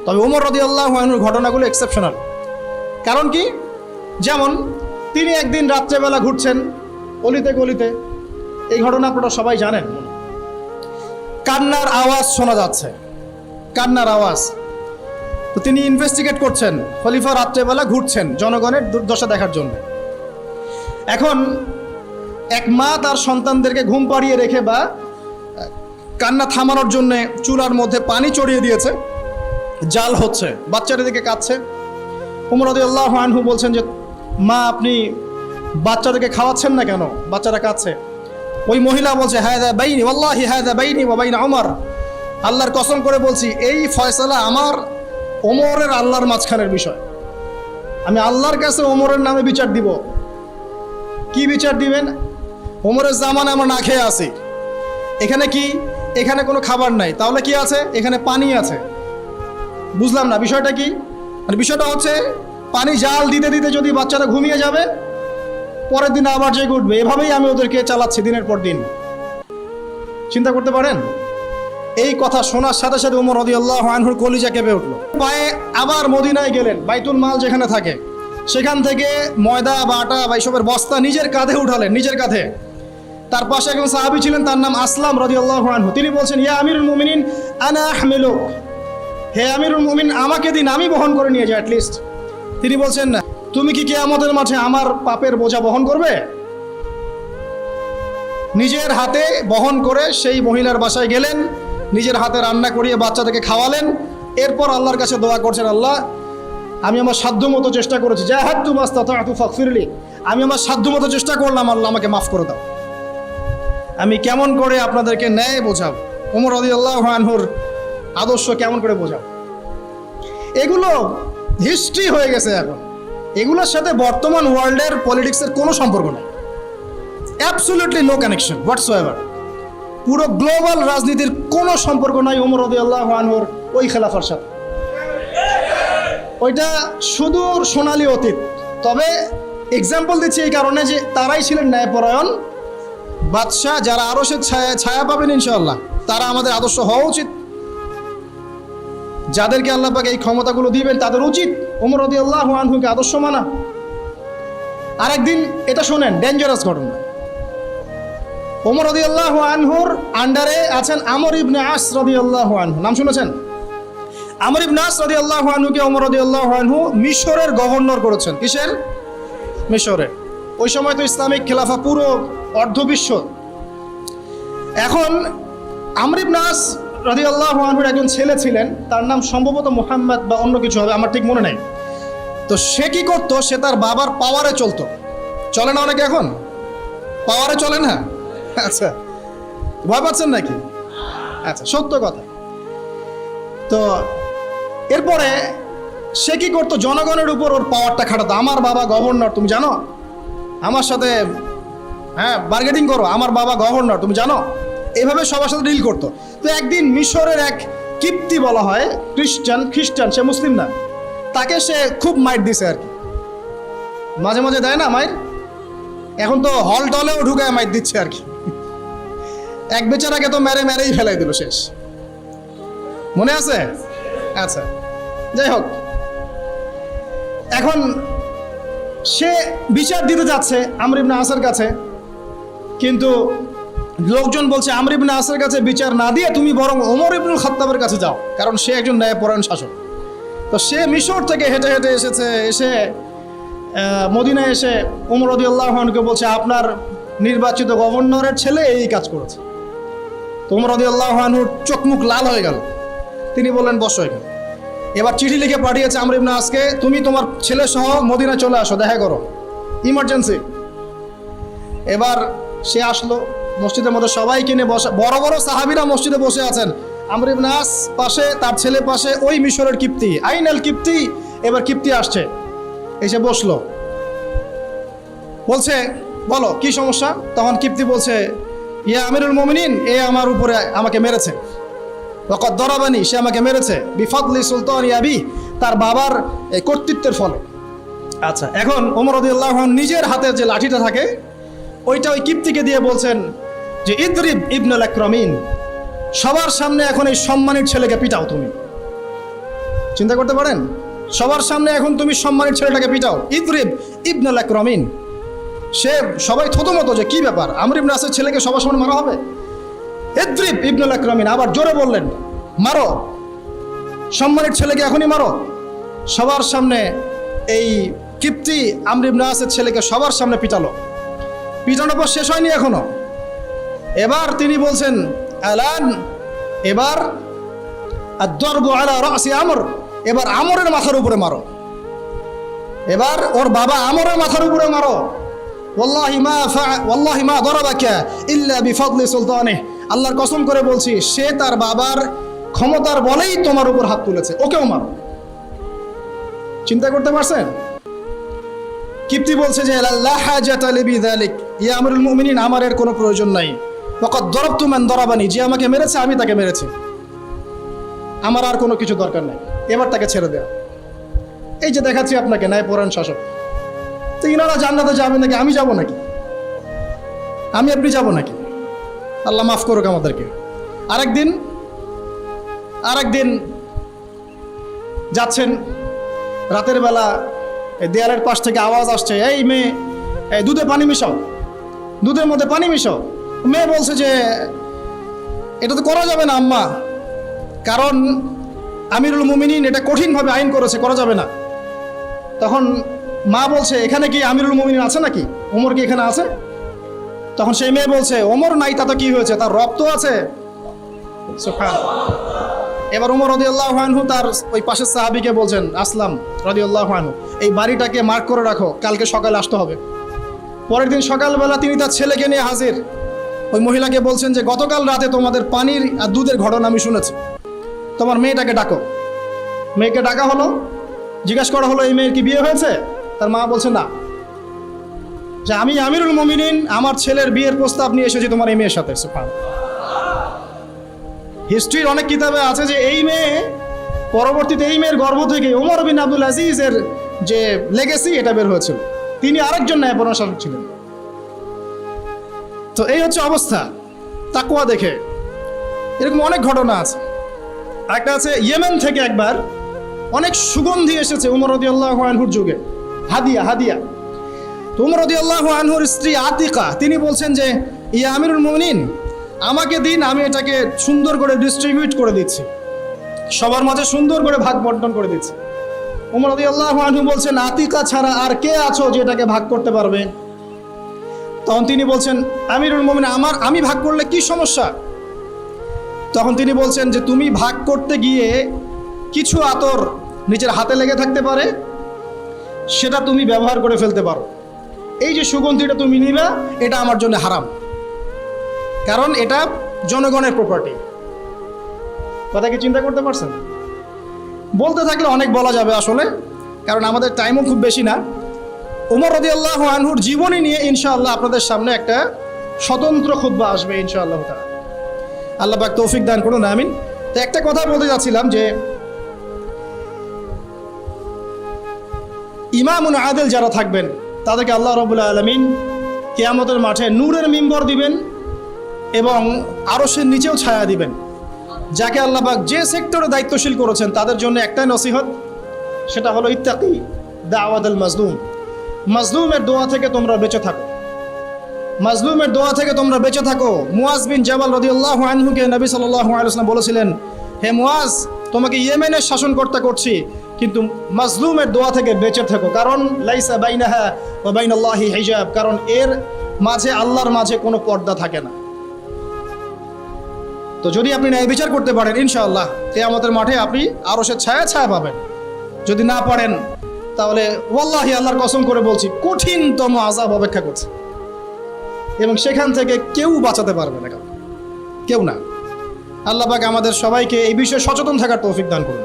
তবে ওমর রাদিয়াল্লাহু আনহুর ঘটনাগুলো এক্সেপশনাল। কারণ কি? যেমন তিনি একদিন রাত্রেবেলা ঘুরছেন অলিতে গলিতে, এই ঘটনা আপনারা সবাই জানেন। কান্নার আওয়াজ শোনা যাচ্ছে, কান্নার আওয়াজ। তো তিনি ইনভেস্টিগেট করছেন, খলিফা রাত্রেবেলা ঘুরছেন জনগণের দুর্দশা দেখার জন্য। এখন এক মা তার সন্তানদেরকে ঘুম পাড়িয়ে রেখে বা কান্না থামানোর জন্য চুলার মধ্যে পানি চড়িয়ে দিয়েছে, জাল হচ্ছে, বাচ্চাটা দিকে কাঁদছে। ওমর রাদিয়াল্লাহু আনহু বলছেন যে মা, আপনি বাচ্চাটাকে খাওয়াচ্ছেন না কেন? বাচ্চাটা কাঁদছে। ওই মহিলা বলছে, হাযা বাইনি ওয়াল্লাহি হাযা বাইনি ওয়া বাইনা ওমর, আল্লাহর কসম করে বলছি এই ফয়সালা আমার ওমরের আল্লাহর মাঝখানের বিষয়। আমি আল্লাহর কাছে ওমরের নামে বিচার দিব। কি বিচার দিবেন? ওমরের জামানে আমরা না খেয়ে আছি, এখানে কি? এখানে কোনো খাবার নাই, তাহলে কি আছে? এখানে পানি আছে। বুঝলাম না বিষয়টা কি। মানে বিষয়টা হচ্ছে পানি জাল দিতে দিতে যদি বাচ্চারা ঘুমিয়ে যাবে, পরের দিন আবার জেগে উঠবে। এভাবেই আমি ওদেরকে চালাচ্ছি দিনের পর দিন। চিন্তা করতে পারেন? এই কথা শোনার সাথে সাথে ওমর রাদিয়াল্লাহু আনহুর কলিজা কেঁপে উঠল। পায়ে আবার মদিনায় গেলেন, বাইতুল মাল যেখানে থাকে সেখান থেকে ময়দা বা আটা বা এইসবের বস্তা নিজের কাঁধে উঠালেন, নিজের কাঁধে। তার পাশে একজন সাহাবী ছিলেন, তার নাম আসলাম রাদিয়াল্লাহু আনহু। তিনি বলছেন, ইয়া আমিরুল মুমিনিন আনা আহমিলুক, হে আমিরুল মুমিন, আমাকে দিন, আমি বহন করে নিয়ে যাই অ্যাটলিস্ট। তিনি বলছেন, না, তুমি কি কিয়ামতের মাঠে আমার পাপের বোঝা বহন করবে? নিজের হাতে বহন করে সেই মহিলার বাসায় গেলেন, নিজের হাতে রান্না করিয়ে বাচ্চাদেরকে খাওয়ালেন। এরপর আল্লাহর কাছে দোয়া করছেন, আল্লাহ, আমি আমার সাধ্যমতো চেষ্টা করেছি, জাহাদতু মাস্তাতা'তু ফাগফিরলি, আমি আমার সাধ্যমতো চেষ্টা করলাম, আল্লাহ আমাকে মাফ করে দাও। আমি কেমন করে আপনাদেরকে ন্যায় বোঝাবো, ওমর রাদিয়াল্লাহু আনহুর আদর্শ কেমন করে বোঝাবো? এগুলো হিস্ট্রি হয়ে গেছে এখন। এগুলোর সাথে বর্তমান ওয়ার্ল্ডের পলিটিক্সের কোনো সম্পর্ক নেই, অ্যাবসলিউটলি নো কানেকশন হোয়াটসোএভার। পুরো গ্লোবাল রাজনীতির কোনো সম্পর্ক নাই ওমর রাদিয়াল্লাহু আনহুর ওই খেলাফার সাথে। ওইটা সুদূর সোনালী অতীত। তবে এক্সাম্পল দিচ্ছি এই কারণে যে তারাই ছিলেন ন্যায়পরায়ণ বাদশাহ, যারা আরশের ছায়া পাবেন ইনশাআল্লাহ, তারা আমাদের আদর্শ হওয়া উচিত। যাদেরকে আল্লাহ পাক এই ক্ষমতাগুলো দিবেন তাদের উচিত ওমর রাদিয়াল্লাহু আনহুকে আদর্শ মানা। আরেকদিন এটা শোনেন, ডেঞ্জারাস ঘটনা। ওমর রাদিয়াল্লাহু আনহুর আন্ডারে আছেন আমর ইবনে আস রাদিয়াল্লাহু আনহু, নাম শুনেছেন? আমর ইবনে আস রাদিয়াল্লাহু আনহুকে ওমর রাদিয়াল্লাহু আনহু মিশরের গভর্নর করেছেন। কিসের? মিশরের। ওই সময় তো ইসলামিক খেলাফা পুরো অর্ধবিশ্ব। এখন আমর ইবনে আস রাদিয়াল্লাহু আনহুর একজন ছেলে ছিলেন, তার নাম সম্ভবত মুহাম্মদ বা অন্য কিছু হবে, আমার ঠিক মনে নেই। তো সে কি করতো? সে তার বাবার পাওয়ারে চলতো। চলে না অনেকে এখন? পাওয়ারে চলে না? আচ্ছা, ভয় পাচ্ছেন নাকি? আচ্ছা, সত্য কথা। তো এরপরে সে কি করতো? জনগণের উপর ওর পাওয়ারটা খাটাতো। আমার বাবা গভর্নর, তুমি জানো? আমার সাথে বার্গেটিং করো, আমার বাবা গভর্নর, তুমি জানো? এভাবে সবার সাথে ডিল করতো। তো একদিন মিশরের এক কিপ্তি বলা হয়, খ্রিস্টান, সে মুসলিম না, তাকে সে খুব মাইর দিছে আর কি। মাঝে মাঝে দেয় না মাইর, এখন তো হল টলেও ঢুকায় মাইর দিচ্ছে আর কি। এক বেচারাকে তো মেরেই ফেলাই দিল, শেষ। মনে আছে? আচ্ছা, যাই হোক, এখন সে বিচার দিতে যাচ্ছে আমর ইবনে আসের কাছে, কিন্তু লোকজন বলছে আমর ইবনে আসের কাছে বিচার না দিয়ে তুমি বরং ওমর ইবনুল খাত্তাবের কাছে যাও, কারণ সে একজন ন্যায়পরায়ণ শাসক। তো সে মিশর থেকে হেঁটে হেঁটে এসে মদিনায় এসে ওমর রাদিয়াল্লাহু আনহুকে বলছে, আপনার নির্বাচিত গভর্নরের ছেলে এই কাজ করেছে। তো ওমর রাদিয়াল্লাহু আনহুর চোখ মুখ লাল হয়ে গেল। তিনি বললেন, বসো এখানে। এবার চিঠি লিখে পাঠিয়েছে আমর ইবনে আসকে, তুমি তোমার ছেলে সহ মদিনায় চলে আসো, দেখা করো, ইমার্জেন্সি। এবার সে আসলো, মসজিদের মধ্যে সবাইকে নিয়ে বসা, বড় বড় সাহাবীরা মসজিদে বসে আছেন, আমর ইবনে আস পাশে, তার ছেলে পাশে, ওই মিশরের কিপ্তি আইনাল কিপ্তি। এবার কিপ্তি আসছে, এসে বসলো, বলছে, বলো কি সমস্যা? তখন কিপ্তি বলছে, ইয়া আমিরুল মুমিনিন, এ আমার উপরে আমাকে মেরেছে, ওয়াকাদ দরাবানি, সে আমাকে মেরেছে, বিফাদলি সুলতানি আবি, তার বাবার কর্তৃত্বের ফলে। আচ্ছা, এখন ওমর রাদিয়াল্লাহু আনহু নিজের হাতে যে লাঠিটা থাকে ওইটা ওই কিপ্তিকে দিয়ে বলছেন যে ইদরিব ইবনুল আকরামিন, সবার সামনে এখন এই সম্মানিত ছেলেকে পিটাও তুমি। চিন্তা করতে পারেন? সবার সামনে এখন তুমি সম্মানের ছেলেটাকে পিটাও, ইদরিব ইবনুল আকরামিন। সে সবাই থতমত যে কি ব্যাপার, আমর ইবনে আসের ছেলেকে সবার সামনে মারা হবে? ইদরিব ইবনুল আকরামিন, আবার জোরে বললেন মারো, সম্মানের ছেলেকে এখনই মারো। সবার সামনে এই কিপ্তি আমর ইবনে আসের ছেলেকে সবার সামনে পিটালো। পিটানোর পর শেষ হয়নি এখনো। এবার তিনি বলছেন আলান, এবার আদ-দরবু আলা রাসি আমর, এবার আমরের মাথার উপরে মারো, এবার ওর বাবা আমরের মাথার উপরে মারো। ওয়াল্লাহি মা দরাবাকা ইল্লা বিফাদলি সুলতানিহি, আল্লাহর কসম করে বলছি সে তার বাবার ক্ষমতার বলেই তোমার উপর হাত তুলেছে, ওকেও মারো। চিন্তা করতে পারছেন? কিপ্তি বলছে যে লা হাজাতা লি বিযালিক ইয়া আমরুল মুমিনিন, আমার এর কোনো প্রয়োজন নাই। ওয়াকাদ দরাবতু মান দরাবানি, যে আমাকে মেরেছে আমি তাকে মেরেছি, আমার আর কোনো কিছু দরকার নাই, এবার তাকে ছেড়ে দেয়া। এই যে দেখাচ্ছি আপনাকে ন্যায়পরায়ণ শাসক। তো ইনারা জান্নাতে যাবে নাকি আমি যাব নাকি? আমি আপনি যাব নাকি? আল্লাহ মাফ করুক আমাদেরকে। আরেকদিন যাচ্ছেন রাতের বেলা, দেয়ালের পাশ থেকে আওয়াজ আসছে, এই মেয়ে দুধে পানি মিশাও, দুধের মধ্যে পানি মিশাও। মেয়ে বলছে যে এটা তো করা যাবে না আম্মা, কারণ আমিরুল মুমিনিন এটা কঠিনভাবে আইন করেছে, করা যাবে না। তখন মা বলছে এখানে কি আমিরুল মুমিনিন আছে নাকি, ওমর কি এখানে আছে? তখন সেই মেয়ে বলছে ওমর নাই তাতে কি হয়েছে, তার রব তো আছে। এবার ওমর রাদিয়াল্লাহু আনহু তার ওই পাশের সাহাবীকে বলছেন আসলাম রাদিয়াল্লাহু আনহু, এই বাড়িটাকে মার্ক করে রাখো, কালকে সকালে আসতে হবে। পরের দিন সকালবেলা তিনি তার ছেলেকে নিয়ে হাজির। ওই মহিলাকে বলছেন যে গতকাল রাতে তোমাদের পানির আর দুধের ঘটনা আমি শুনেছি, তোমার মেয়েটাকে ডাকো। মেয়েকে ডাকা হলো, জিজ্ঞাসা করা হলো এই মেয়ের কি বিয়ে হয়েছে? তার মা বলছে না, যে আমি আমিরুল মুমিনিন আমার ছেলের বিয়ের প্রস্তাব নিয়ে এসেছি তোমার এই মেয়ের সাথে। হিস্ট্রির অনেক কিতাবে আছে যে এই মেয়ে পরবর্তীতে এই মেয়ের গর্ভ থেকে ওমর বিন আব্দুল আজিজের যে লেগেসি এটা বের হয়েছিল, তিনি আরেকজন ন্যায়পরায়ণ শাসক ছিলেন। তো এই হচ্ছে অবস্থা তাকওয়া দেখে। এরকম অনেক ঘটনা আছে। একটা আছে ইয়েমেন থেকে একবার অনেক সুগন্ধি এসেছে ওমর রাদিয়াল্লাহু আনহুর যুগে, হাদিয়া। তো ওমর রাদিয়াল্লাহু আনহুর স্ত্রী আতিকা তিনি বলছেন যে ইয়া আমিরুল মুমিনিন আমাকে দিন, আমি এটাকে সুন্দর করে ডিস্ট্রিবিউট করে দিচ্ছি, সবার মাঝে সুন্দর করে ভাগ বন্টন করে দিচ্ছি। ওমর রাদিয়াল্লাহু আনহু বলছেন আতিকা ছাড়া আর কে আছো যে এটাকে ভাগ করতে পারবে? তখন তিনি বলছেন আমিরুল মুমিনিন আমি ভাগ করলে কি সমস্যা? তখন তিনি বলছেন যে তুমি ভাগ করতে গিয়ে কিছু আতর নিজের হাতে লেগে থাকতে পারে, সেটা তুমি ব্যবহার করে ফেলতে পারো। এই যে সুগন্ধিটা তুমি নিবে এটা আমার জন্য হারাম, কারণ এটা জনগণের প্রপার্টি। কথা কি চিন্তা করতে পারছেন? বলতে থাকলে অনেক বলা যাবে আসলে, কারণ আমাদের টাইমও খুব বেশি না। ওমর রাদিয়াল্লাহু আনহুর জীবনী নিয়ে ইনশাআল্লাহ আপনাদের সামনে একটা স্বতন্ত্র খুতবা আসবে ইনশাআল্লাহ তাআলা। আল্লাহ পাক তৌফিক দান করুন, আমিন। তো একটা কথা বলতে যাচ্ছিলাম যে ইমামুন আদিল যারা থাকবেন তাদেরকে আল্লাহ রাব্বুল আলামিন কিয়ামতের মাঠে নূরের মিম্বর দিবেন এবং আরশের নিচেও ছায়া দিবেন। যাকে আল্লাহ পাক যে সেক্টরে দায়িত্বশীল করেছেন তাদের জন্য একটাই নসিহত, সেটা হলো ইত্তাকি দাওয়াতুল মাজলুম। মাজলুমের দোয়া থেকে তোমরা বেঁচে থাকো, মাজলুমের দোয়া থেকে তোমরা বেঁচে থাকো। মুয়াজ বিন জাবাল রাদিয়াল্লাহু আনহুকে নবী সাল্লাল্লাহু আলাইহি ওয়াসাল্লাম বলেছিলেন, হে মুয়াজ তোমাকে ইয়েমেনের শাসনকর্তা করছি, কিন্তু মাজলুমের দোয়া থেকে বেঁচে থাকো, কারণ লাইসা বাইনাহা ওয়া বাইনাল্লাহি হিজাব, কারণ এর মাঝে আল্লাহর মাঝে কোনো পর্দা থাকে না। তো যদি আপনি ন্যায় বিচার করতে পারেন ইনশাআল্লাহ কিয়ামতের মাঠে আপনি আরশের ছায়া পাবেন। যদি না পারেন তাহলে ওয়াল্লাহি আল্লাহর কসম করে বলছি কঠিনতম আযাব অপেক্ষা করছে, এবং সেখান থেকে কেউ বাঁচাতে পারবে না, কেউ না। আল্লাহ পাক আমাদের সবাইকে এই বিষয়ে সচেতন থাকার তৌফিক দান করুন।